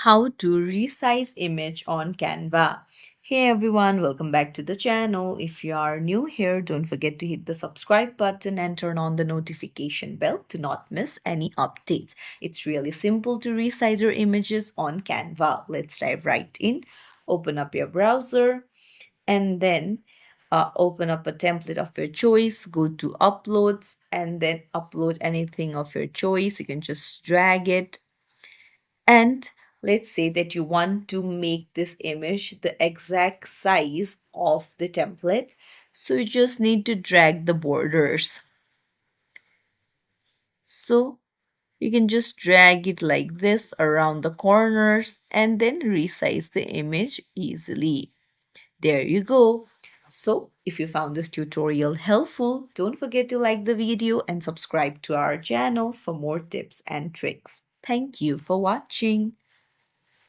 How to resize image on Canva. Hey everyone, welcome back to the channel. If you are new here, don't forget to hit the subscribe button and turn on the notification bell to not miss any updates. It's really simple to resize your images on Canva. Let's dive right in. Open up your browser and then open up a template of your choice. Go to uploads and then upload anything of your choice. You can just drag it, and let's say that you want to make this image the exact size of the template. So you just need to drag the borders. So you can just drag it like this around the corners and then resize the image easily. There you go. So if you found this tutorial helpful, don't forget to like the video and subscribe to our channel for more tips and tricks. Thank you for watching.